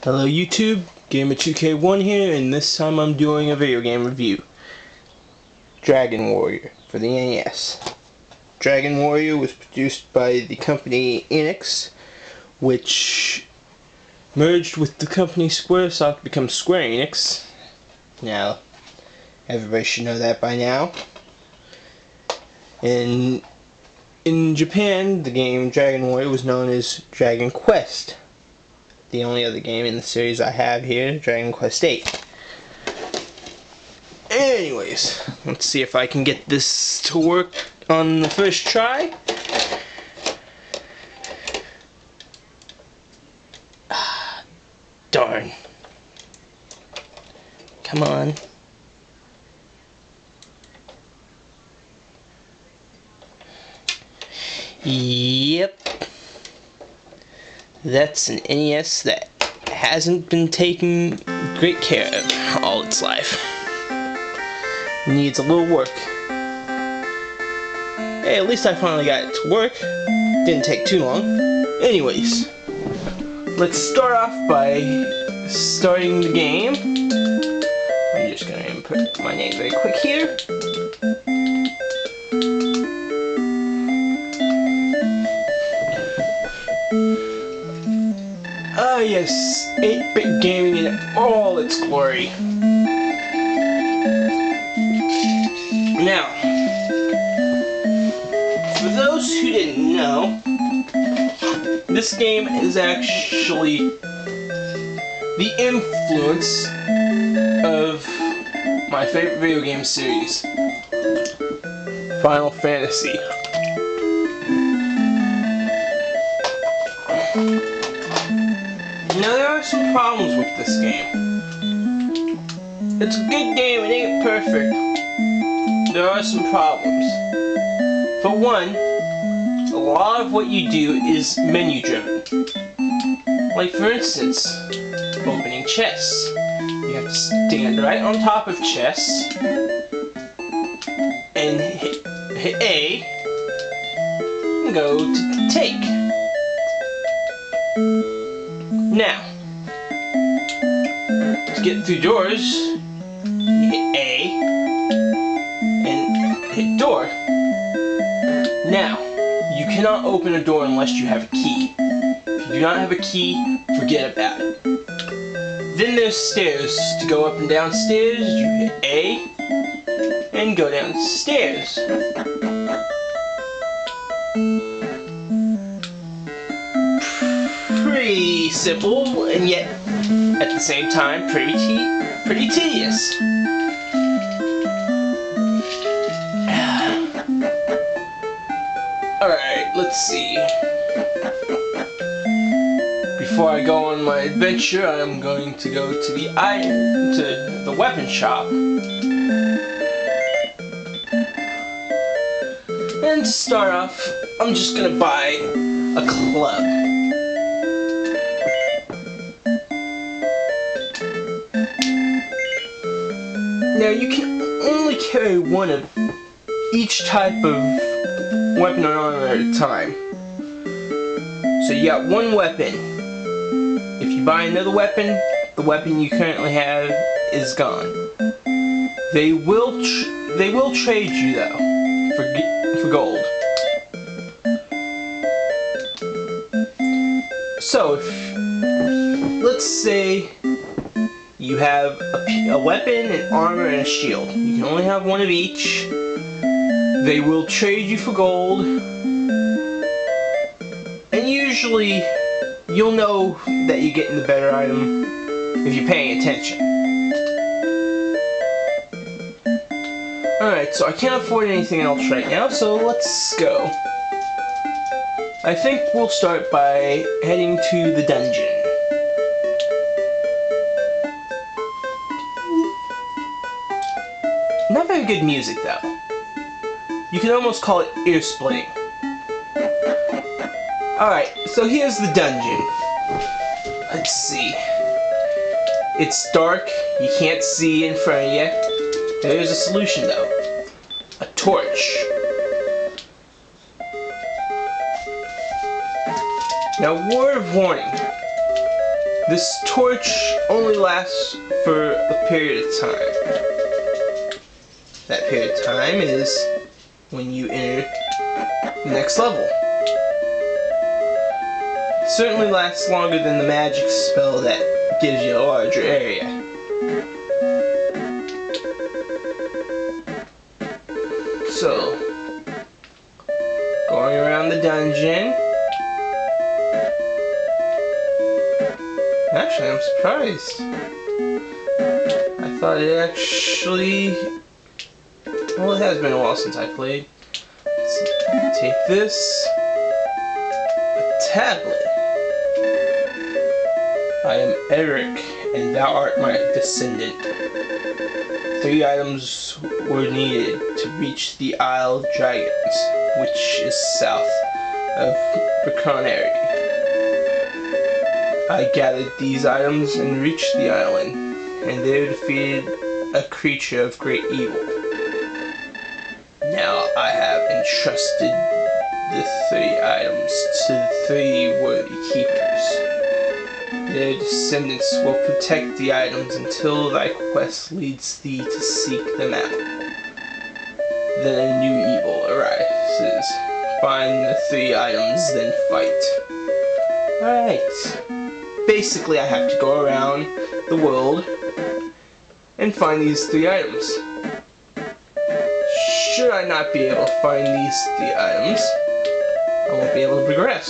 Hello YouTube, Gamer2K1 here, and this time I'm doing a video game review. Dragon Warrior for the NES. Dragon Warrior was produced by the company Enix, which merged with the company Squaresoft to become Square Enix. Now, everybody should know that by now. And in Japan, the game Dragon Warrior was known as Dragon Quest. The only other game in the series I have here, Dragon Quest VIII. Anyways, let's see if I can get this to work on the first try. Darn. Come on. Yep. That's an NES that hasn't been taken great care of all its life. Needs a little work. Hey, at least I finally got it to work. Didn't take too long. Anyways, let's start off by starting the game. I'm just gonna input my name very quick here. Ah yes, 8-bit gaming in all its glory. Now, for those who didn't know, this game is actually the influence of my favorite video game series, Final Fantasy. Now there are some problems with this game. It's a good game, it ain't perfect. There are some problems. For one, a lot of what you do is menu driven. Like for instance, opening chests. You have to stand right on top of chests and hit A and go to take. Now, to get through doors, you hit A and hit door. Now, you cannot open a door unless you have a key. If you do not have a key, forget about it. Then there's stairs. To go up and down stairs, you hit A and go down stairs. Pretty simple, and yet at the same time pretty tedious. Alright, let's see. Before I go on my adventure, I'm going to go to the weapon shop. And to start off, I'm just gonna buy a club. Now you can only carry one of each type of weapon or armor at a time. So you got one weapon. If you buy another weapon, the weapon you currently have is gone. They will trade you though for gold. So if, let's say you have a weapon, an armor, and a shield. You can only have one of each. They will trade you for gold. And usually, you'll know that you're getting the better item if you're paying attention. Alright, so I can't afford anything else right now, so let's go. I think we'll start by heading to the dungeon. Not very good music though. You can almost call it ear splitting. Alright, so here's the dungeon. Let's see. It's dark, you can't see in front of you. There's a solution though. A torch. Now, word of warning. This torch only lasts for a period of time. That period of time is when you enter the next level. It certainly lasts longer than the magic spell that gives you a larger area. So, going around the dungeon. Actually, I'm surprised. I thought it actually... Well, it has been a while since I played. Let's take this. A tablet. I am Eric, and thou art my descendant. 3 items were needed to reach the Isle of Dragons, which is south of Briconary. I gathered these items and reached the island, and there defeated a creature of great evil. Now I have entrusted the 3 items to the 3 worthy keepers. Their descendants will protect the items until thy quest leads thee to seek them out. Then a new evil arises. Find the 3 items, then fight. Alright. Basically, I have to go around the world and find these 3 items. Should I not be able to find these 3 items, I won't be able to progress.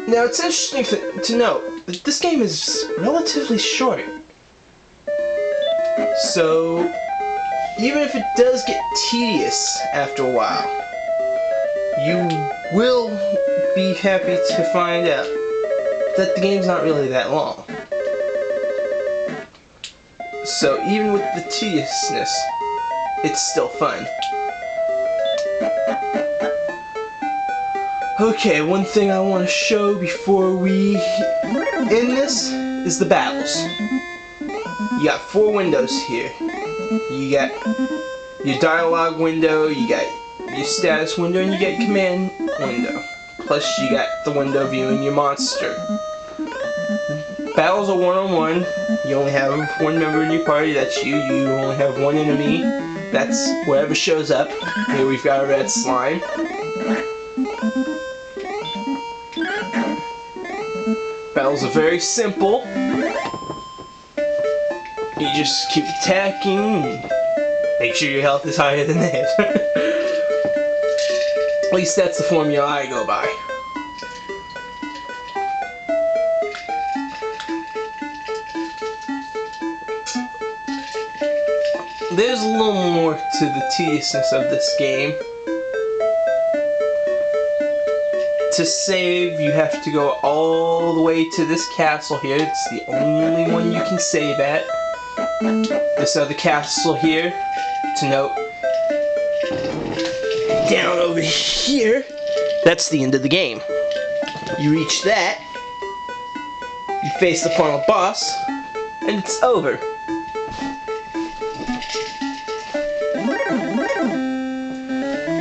Now, it's interesting to note that this game is relatively short. So, even if it does get tedious after a while, you will be happy to find out that the game's not really that long. So, even with the tediousness, it's still fun. Okay, one thing I want to show before we end this is the battles. You got 4 windows here. You got your dialogue window, you got your status window, and you got your command window. Plus you got the window viewing your monster. Battles are one-on-one. You only have 1 member in your party, that's you. You only have 1 enemy. That's whatever shows up. Here we've got a red slime. Battles are very simple. You just keep attacking and make sure your health is higher than theirs. At least that's the formula I go by. There's a little more to the tediousness of this game. To save, you have to go all the way to this castle here. It's the only one you can save at. This other castle here, to note, down over here, that's the end of the game. You reach that, you face the final boss, and it's over.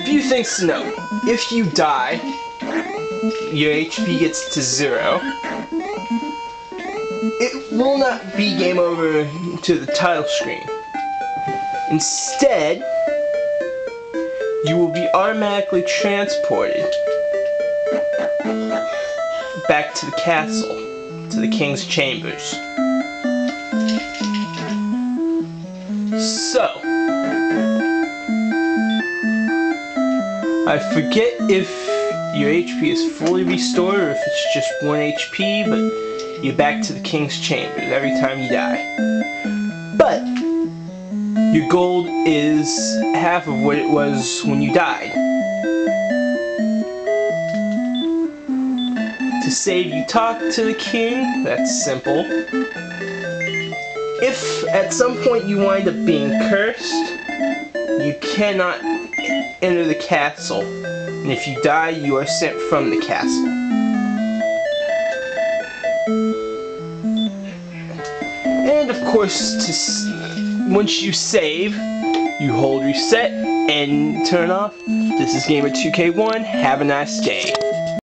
Few things to note. If you die, your HP gets to 0. It will not be game over to the title screen. Instead, you will be automatically transported back to the castle, to the king's chambers. So, I forget if your HP is fully restored or if it's just 1 HP, but you're back to the king's chambers every time you die. But your gold is half of what it was when you died. To save, you talk to the king. That's simple. If at some point you wind up being cursed, you cannot enter the castle. And if you die, you are sent from the castle. And of course, once you save, you hold reset and turn off. This is Gamer2K1. Have a nice day.